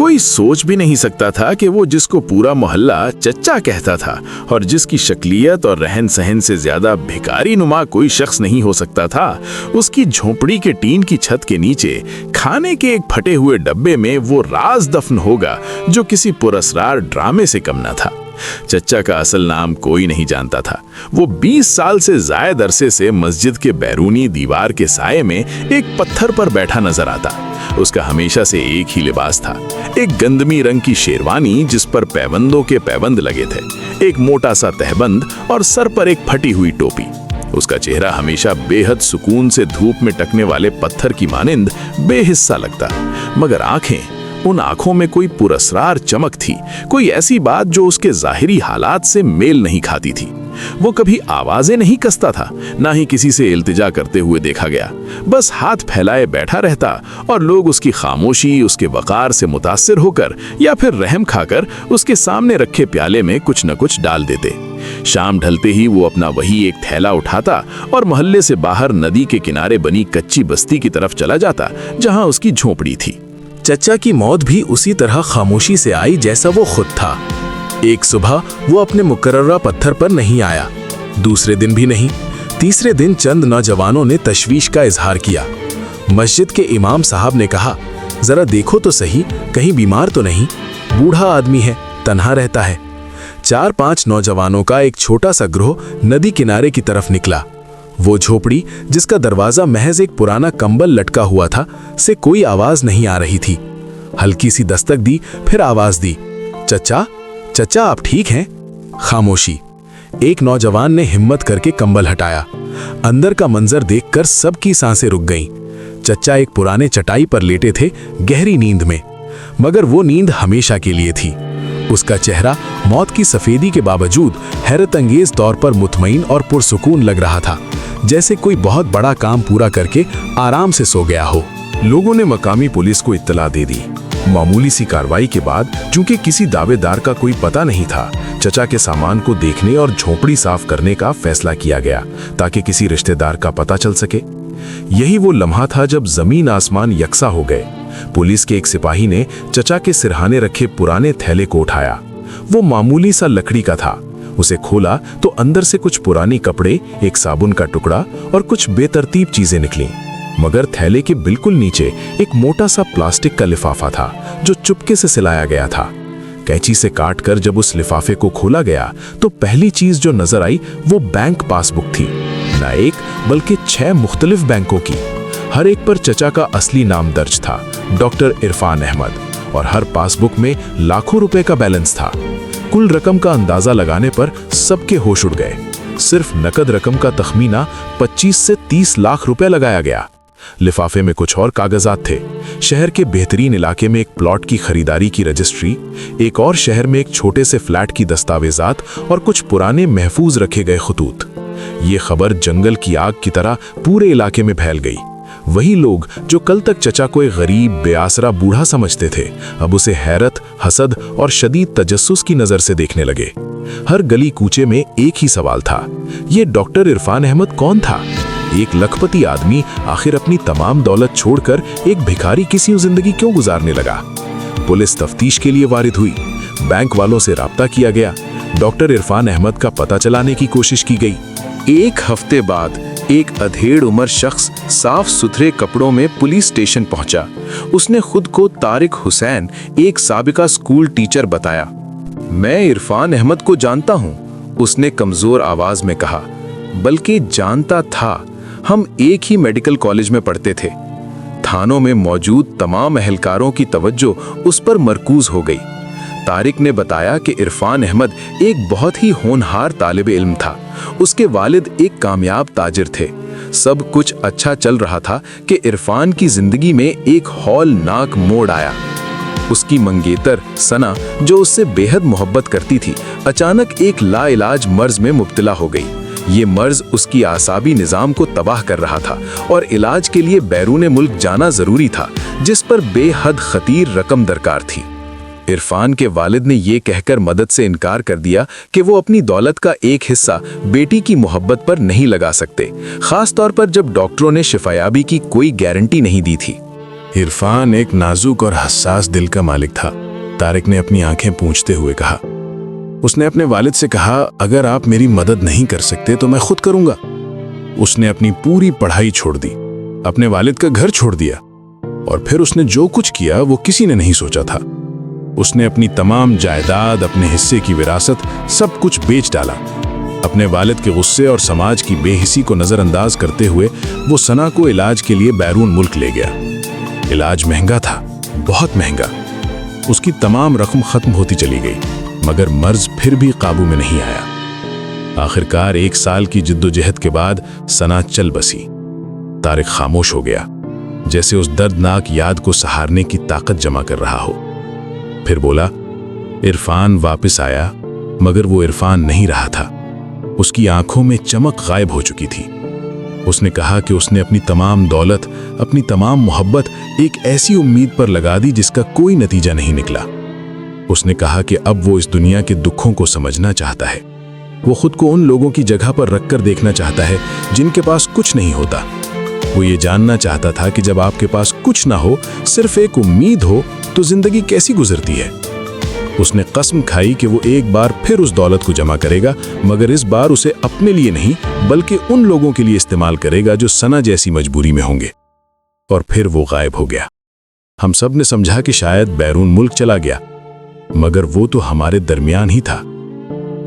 कोई सोच भी नहीं सकता था कि वो जिसको पूरा मोहल्ला चच्चा कहता था और जिसकी शक्लियत और रहन सहन से ज्यादा भिखारी नुमा कोई शख्स नहीं हो सकता था, उसकी झोपड़ी के टीन की छत के नीचे खाने के एक फटे हुए डब्बे में वो राज दफन होगा जो किसी पुरस्कार ड्रामे से कम न था। चच्चा का असल नाम कोई नहीं जानता था। वो 20 साल से ज्यादा अरसे से मस्जिद के बैरूनी दीवार के साये में एक पत्थर पर बैठा नजर आता। उसका हमेशा से एक ही लिबास था, एक गंदमी रंग की शेरवानी जिस पर पैबंदों के पैबंद लगे थे, एक मोटा सा तहबंद और सर पर एक फटी हुई टोपी। उसका चेहरा हमेशा बेहद सुकून से धूप में टकने वाले पत्थर की मानिंद बेहिस्सा लगता, मगर आंखें, उन आंखों में कोई पुरस्कार चमक थी, कोई ऐसी बात जो उसके जाहिरी हालात से मेल नहीं खाती थी। वो कभी आवाजें नहीं कसता था, ना ही किसी से इल्तिजा करते हुए देखा गया। बस हाथ फैलाए बैठा रहता और लोग उसकी खामोशी, उसके वकार से मुतासिर होकर या फिर रहम खाकर उसके सामने रखे प्याले में कुछ न कुछ डाल देते। शाम ढलते ही वो अपना वही एक थैला उठाता और मोहल्ले से बाहर नदी के किनारे बनी कच्ची बस्ती की तरफ चला जाता जहां उसकी झोपड़ी थी। चच्चा की मौत भी उसी तरह खामोशी से आई जैसा वो खुद था। एक सुबह वो अपने मुकर्ररा पत्थर पर नहीं आया, दूसरे दिन भी नहीं, तीसरे दिन चंद नौजवानों ने तशवीश का इजहार किया। मस्जिद के इमाम साहब ने कहा, जरा देखो तो सही, कहीं बीमार तो नहीं, बूढ़ा आदमी है, तन्हा रहता है। 4-5 नौजवानों का एक छोटा सा ग्रोह नदी किनारे की तरफ निकला। वो झोपड़ी जिसका दरवाजा महज एक पुराना कंबल लटका हुआ था, से कोई आवाज नहीं आ रही थी। हल्की सी दस्तक दी, फिर आवाज दी, चच्चा, चच्चा आप ठीक हैं? खामोशी। एक नौजवान ने हिम्मत करके कंबल हटाया। अंदर का मंजर देखकर सबकी सांसें रुक गईं। चच्चा एक पुराने चटाई पर लेटे थे, गहरी नींद में, मगर वो नींद हमेशा के लिए थी। उसका चेहरा मौत की सफेदी के बावजूद हैरत अंगेज तौर पर मुतमईन और पुरसुकून लग रहा था, जैसे कोई बहुत बड़ा काम पूरा करके आराम से सो गया हो। लोगों ने मकामी पुलिस को इत्तला दे दी। मामूली सी कार्रवाई के बाद, चूंकि किसी दावेदार का कोई पता नहीं था, चचा के सामान को देखने और झोपड़ी साफ करने का फैसला किया गया ताकि किसी रिश्तेदार का पता चल सके। यही वो लम्हा था जब जमीन आसमान यकसा हो गए। पुलिस के एक सिपाही ने चचा के सिरहाने रखे पुराने थैले को उठाया। वो मामूली सा लकड़ी का था। उसे खोला तो अंदर से कुछ पुरानी कपड़े, एक साबुन का टुकड़ा और कुछ बेतरतीब चीजें निकली। मगर थैले के बिल्कुल नीचे एक मोटा सा प्लास्टिक का लिफाफा था जो चुपके से सिलाया गया था। कैंची से काटकर जब उस लिफाफे को खोला गया तो पहली चीज जो नजर आई वो बैंक पासबुक थी। न एक बल्कि 6 मुख्तलिफ बैंकों की। हर एक पर चचा का असली नाम दर्ज था, डॉक्टर इरफान अहमद, और हर पासबुक में लाखों रुपए का बैलेंस था। कुल रकम का अंदाजा लगाने पर सबके होश उड़ गए। सिर्फ नकद रकम का तखमीना 25 से 30 लाख रुपए लगाया गया। लिफाफे में कुछ और कागजात थे। शहर के बेहतरीन इलाके में एक प्लॉट की खरीदारी की रजिस्ट्री, एक और शहर में एक छोटे से फ्लैट की दस्तावेजात और कुछ पुराने महफूज रखे गए खतूत। ये खबर जंगल की आग की तरह पूरे इलाके में फैल गई। वही लोग जो कल तक चचा को एक गरीब बेआसरा बूढ़ा समझते थे, अब उसे हैरत, हसद और शदीद तजस्सुस की नजर से देखने लगे। हर गली कूचे में एक ही सवाल था, ये डॉक्टर इरफान अहमद कौन था? एक लखपति आदमी आखिर अपनी तमाम दौलत छोड़कर एक भिखारी की सी जिंदगी क्यों गुजारने लगा? पुलिस तफ्तीश के लिए वारिद हुई। बैंक वालों से राब्ता किया गया। डॉक्टर इरफान अहमद का पता चलाने की कोशिश की गई। एक हफ्ते बाद एक अधेड़ उम्र शख्स साफ सुथरे कपड़ों में पुलिस स्टेशन पहुंचा। उसने खुद को तारिक हुसैन, एक साबिका स्कूल टीचर बताया। मैं इरफान अहमद को जानता हूं, उसने कमजोर आवाज में कहा। बल्कि जानता था, हम एक ही मेडिकल कॉलेज में पढ़ते थे। थानों में मौजूद तमाम अहलकारों की तवज्जो उस पर मरकूज हो गई। तारिक ने बताया कि इरफान अहमद एक बहुत ही होनहार तालिब इल्म था। उसके वालिद एक कामयाब ताजिर थे। सब कुछ अच्छा चल रहा था कि इरफान की जिंदगी में एक हौलनाक मोड़ आया। उसकी मंगेतर सना, जो उससे बेहद मोहब्बत करती थी, अचानक एक लाइलाज मर्ज में मुब्तला हो गई। ये मर्ज उसकी आसाबी निज़ाम को तबाह कर रहा था और इलाज के लिए बैरून मुल्क जाना जरूरी था, जिस पर बेहद खतीर रकम दरकार थी। इरफान के वालिद ने यह कहकर मदद से इनकार कर दिया कि वो अपनी दौलत का एक हिस्सा बेटी की मोहब्बत पर नहीं लगा सकते, खास तौर पर जब डॉक्टरों ने शिफायाबी की कोई गारंटी नहीं दी थी। इरफान एक नाजुक और हसास दिल का मालिक था। तारिक ने अपनी आंखें पूंछते हुए कहा। उसने अपने वालिद से कहा, अगर आप मेरी मदद नहीं कर सकते तो मैं खुद करूंगा। उसने अपनी पूरी पढ़ाई छोड़ दी, अपने वालिद का घर छोड़ दिया, और फिर उसने जो कुछ किया वो किसी ने नहीं सोचा था। उसने अपनी तमाम जायदाद, अपने हिस्से की विरासत, सब कुछ बेच डाला। अपने वालिद के गुस्से और समाज की बेहिसी को नजरअंदाज करते हुए वो सना को इलाज के लिए बैरून मुल्क ले गया। इलाज महंगा था, बहुत महंगा। उसकी तमाम रकम खत्म होती चली गई, मगर मर्ज फिर भी काबू में नहीं आया। आखिरकार 1 साल की जिद्दोजहद के बाद सना चल बसी। तारिक खामोश हो गया, जैसे उस दर्दनाक याद को सहारने की ताकत जमा कर रहा हो। फिर बोला, इरफान वापस आया, मगर वो इरफान नहीं रहा था। उसकी आंखों में चमक गायब हो चुकी थी। उसने कहा कि उसने अपनी तमाम दौलत, अपनी तमाम मोहब्बत एक ऐसी उम्मीद पर लगा दी जिसका कोई नतीजा नहीं निकला। उसने कहा कि अब वो इस दुनिया के दुखों को समझना चाहता है। वो खुद को उन लोगों की जगह पर रखकर देखना चाहता है जिनके पास कुछ नहीं होता। वो ये जानना चाहता था कि जब आपके पास कुछ ना हो, सिर्फ एक उम्मीद हो, तो जिंदगी कैसी गुजरती है। उसने कसम खाई कि वो एक बार फिर उस दौलत को जमा करेगा, मगर इस बार उसे अपने लिए नहीं बल्कि उन लोगों के लिए इस्तेमाल करेगा जो सना जैसी मजबूरी में होंगे। और फिर वो गायब हो गया। हम सब ने समझा कि शायद बैरून मुल्क चला गया, मगर वो तो हमारे दरमियान ही था,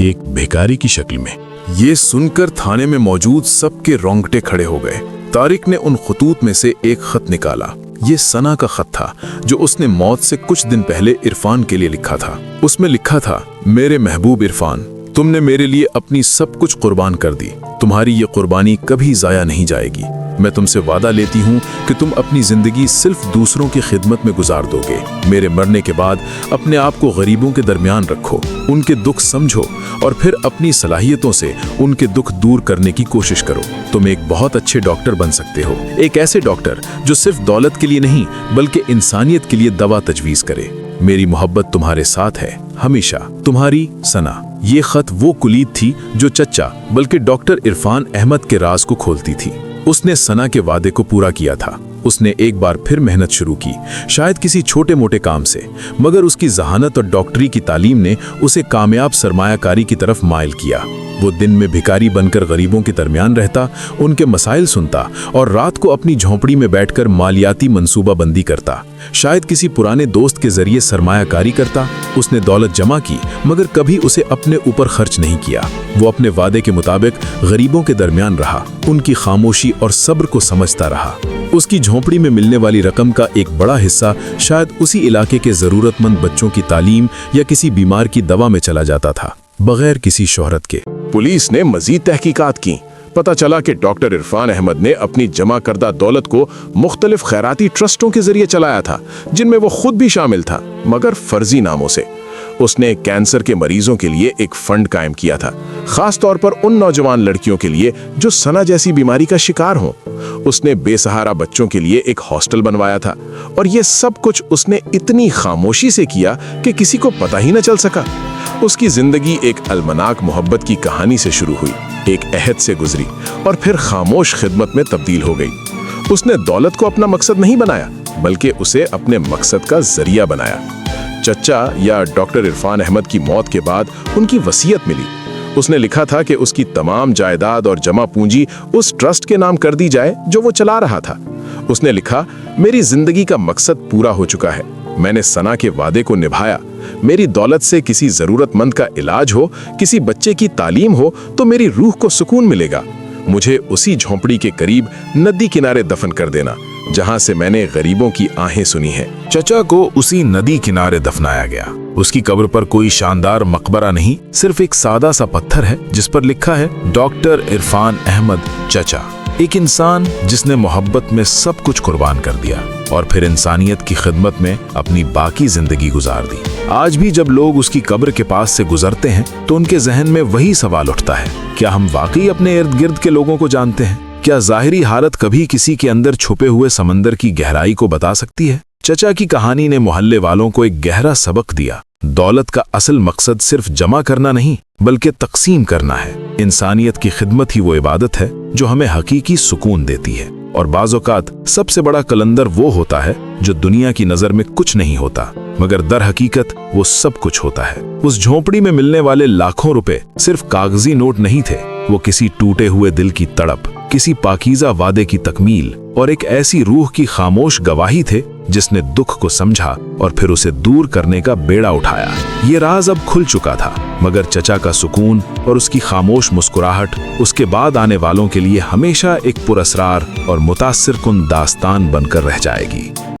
एक भिखारी की शक्ल में। ये सुनकर थाने में मौजूद सबके रोंगटे खड़े हो गए। तारिक ने उन खतूत में से एक खत निकाला। ये सना का खत था जो उसने मौत से कुछ दिन पहले इरफान के लिए लिखा था। उसमें लिखा था, मेरे महबूब इरफान, तुमने मेरे लिए अपनी सब कुछ कुर्बान कर दी। तुम्हारी ये कुर्बानी कभी जाया नहीं जाएगी। मैं तुमसे वादा लेती हूँ कि तुम अपनी जिंदगी सिर्फ दूसरों की खिदमत में गुजार दोगे। मेरे मरने के बाद अपने आप को गरीबों के दरमियान रखो, उनके दुख समझो और फिर अपनी सलाहियतों से उनके दुख दूर करने की कोशिश करो। तुम एक बहुत अच्छे डॉक्टर बन सकते हो, एक ऐसे डॉक्टर जो सिर्फ दौलत के लिए नहीं बल्कि इंसानियत के लिए दवा तजवीज करे। मेरी मोहब्बत तुम्हारे साथ है, हमेशा। तुम्हारी सना। ये खत वो कुलीद थी जो चचा बल्कि डॉक्टर इरफान अहमद के राज को खोलती थी। उसने सना के वादे को पूरा किया था। उसने एक बार फिर मेहनत शुरू की, शायद किसी छोटे मोटे काम से, मगर उसकी जहानत और डॉक्टरी की तालीम ने उसे कामयाब सरमायाकारी की तरफ माइल किया। वो दिन में भिखारी बनकर गरीबों के दरमियान रहता, उनके मसाइल सुनता और रात को अपनी झोंपड़ी में बैठकर मालियाती मंसूबा बंदी करता। शायद किसी पुराने दोस्त के जरिए सरमायाकारी करता। उसने दौलत जमा की, मगर कभी उसे अपने ऊपर खर्च नहीं किया। वो अपने वादे के मुताबिक गरीबों के दरमियान रहा, उनकी खामोशी और सब्र को समझता रहा। उसकी झोंपड़ी में मिलने वाली रकम का एक बड़ा हिस्सा शायद उसी इलाके के जरूरतमंद बच्चों की तालीम या किसी बीमार की दवा में चला जाता था, बगैर किसी शोहरत के। पुलिस ने मजीद तहकीकात की। पता चला कि डॉक्टर इरफान अहमद ने अपनी जमा करदा दौलत को मुख्तलिफ खैराती ट्रस्टों के जरिए चलाया था, जिनमें वो खुद भी शामिल था, मगर फर्जी नामों से। उसने कैंसर के मरीजों के लिए एक फंड कायम किया था, खास तौर पर उन नौजवान लड़कियों के लिए जो सना जैसी बीमारी का शिकार हों। उसने बेसहारा बच्चों के लिए एक हॉस्टल बनवाया था, और ये सब कुछ उसने इतनी खामोशी से किया कि किसी को पता ही न चल सका। उसकी जिंदगी एक अलमनाक मोहब्बत की कहानी से शुरू हुई, एक अहद से गुजरी और फिर खामोश खिदमत में तब्दील हो गई। उसने दौलत को अपना मकसद नहीं बनाया, बल्कि उसे अपने मकसद का जरिया बनाया। चचा या डॉक्टर इरफान अहमद की मौत के बाद उनकी वसीयत मिली। उसने लिखा था कि उसकी तमाम जायदाद और जमा पूंजी उस ट्रस्ट के नाम कर दी जाए जो वो चला रहा था। उसने लिखा, मेरी जिंदगी का मकसद पूरा हो चुका है। मैंने सना के वादे को निभाया। मेरी दौलत से किसी जरूरतमंद का इलाज हो, किसी बच्चे की तालीम हो, तो मेरी रूह को सुकून मिलेगा। मुझे उसी झोंपड़ी के करीब नदी किनारे दफन कर देना जहां से मैंने गरीबों की आहें सुनी है। चचा को उसी नदी किनारे दफनाया गया। उसकी कब्र पर कोई शानदार मकबरा नहीं, सिर्फ एक सादा सा पत्थर है जिस पर लिखा है डॉक्टर इरफान अहमद चचा। एक इंसान जिसने मोहब्बत में सब कुछ कुर्बान कर दिया और फिर इंसानियत की खिदमत में अपनी बाकी जिंदगी गुजार दी। आज भी जब लोग उसकी कब्र के पास से गुजरते हैं तो उनके जहन में वही सवाल उठता है, क्या हम वाकई अपने इर्द गिर्द के लोगों को जानते हैं? क्या ज़ाहिरी हालत कभी किसी के अंदर छुपे हुए समंदर की गहराई को बता सकती है? चचा की कहानी ने मोहल्ले वालों को एक गहरा सबक दिया। दौलत का असल मकसद सिर्फ जमा करना नहीं बल्कि तकसीम करना है। इंसानियत की खिदमत ही वो इबादत है जो हमें हकीकी सुकून देती है। और बाज़ औक़ात सबसे बड़ा कलंदर वो होता है जो दुनिया की नज़र में कुछ नहीं होता, मगर दर हकीकत वो सब कुछ होता है। उस झोंपड़ी में मिलने वाले लाखों रुपए सिर्फ कागजी नोट नहीं थे, वो किसी टूटे हुए दिल की तड़प, किसी पाकीज़ा वादे की तकमील और एक ऐसी रूह की खामोश गवाही थे जिसने दुख को समझा और फिर उसे दूर करने का बेड़ा उठाया। ये राज अब खुल चुका था, मगर चचा का सुकून और उसकी खामोश मुस्कुराहट उसके बाद आने वालों के लिए हमेशा एक पुरअसरार और मुतासिर कुन दास्तान बनकर रह जाएगी।